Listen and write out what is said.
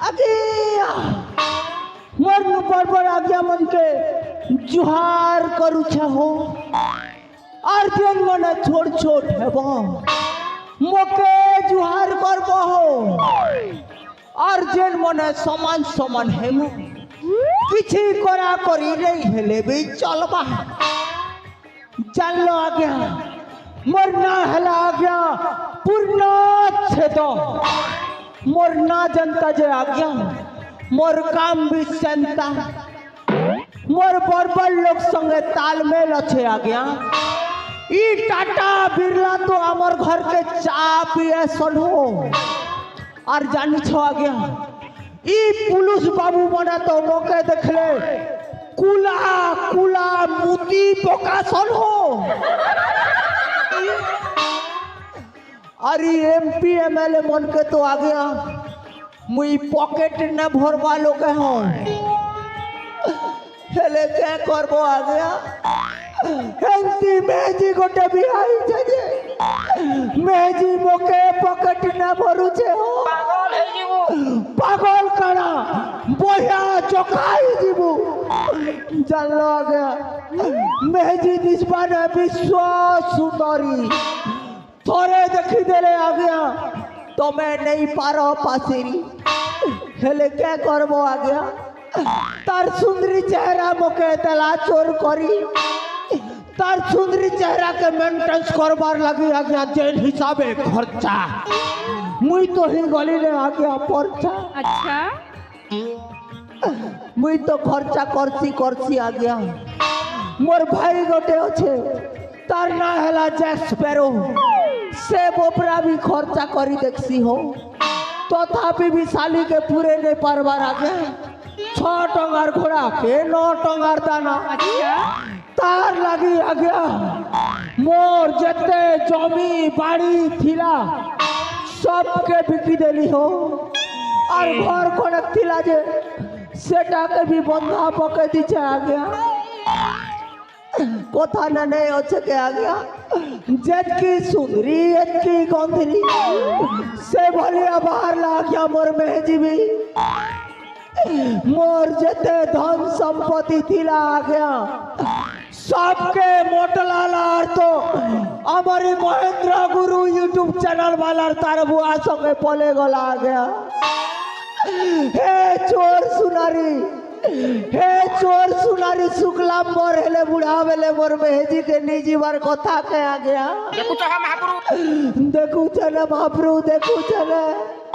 आज्ञा मोर बड़ आज्ञा मन के जुहार करूछ हो और जेन मन छोट छोट हेब मोके जुहार करब हो और जेन मन समान समान हेम किछि करा करी नहीं हेले भी चलबा जानलो आज्ञा मोर ना हला आज्ञा पूर्णच्छेद मोर ना जनता जे आज्ञा मोर काम भी सेंता मोर बड़ लोग संगे तालमेल अच्छे आज्ञा ई टाटा बिरला तो आमर घर के चा पिए सनो और जानी छो आज्ञा ई पुलिस बाबू मना तो मोके देखले कुला कुला मुती पोका सनो अरे एमपी एमएलए मन के तो आ गया मुई पॉकेट न भरवा लोग हो हेले क्या करबो आ गया हेंती मेजी गोटे बिहाई छे मेजी मोके पॉकेट न भरू छे हो पागल करा बोया चोकाई जीबू जानलो आ गया मेजी दिसबान विश्व सुंदरी थोड़े देखी देले आ गया तो मैं नहीं पारो पासेरी हेले क्या करबो आ गया तार सुंदरी चेहरा मोके तला चोर करी तार सुंदरी चेहरा के मेंटेनेंस करबार लगी आ गया जेन हिसाबे खर्चा मुई तो ही गली ने आ गया पर्चा अच्छा मुई तो खर्चा करसी आ गया मोर भाई गोटे अच्छे तार ना हला जैक स्पैरो से बोपरा भी खर्चा करी देखसी हो तथापि भी साली के पूरे नहीं पारबार आगे 6 टंगार घोड़ा के 9 टंगार दाना तार लगी आ गया मोर जते जमी बाड़ी थिला सबके बिकी देली हो और घर कोनक थिला जे सेटा के भी बंधा पके दीचे आ गया कोथा ना नहीं अच्छे के आ गया जेतकी सुंदरी एतकी गंधरी से भलिया बाहर ला गया मोर मेहजी भी मोर जते धन संपत्ति थिला आ गया सबके मोटलाला तो हमारी महेंद्र गुरु यूट्यूब चैनल वाला तार बुआ संगे पले गला आ गया हे चोर सुनारी शुक्ला मोर हेले बुढ़ा बेले मोर मेहजी के निजी बार कथा के आ गया देखू चले महाप्रभु देखू चले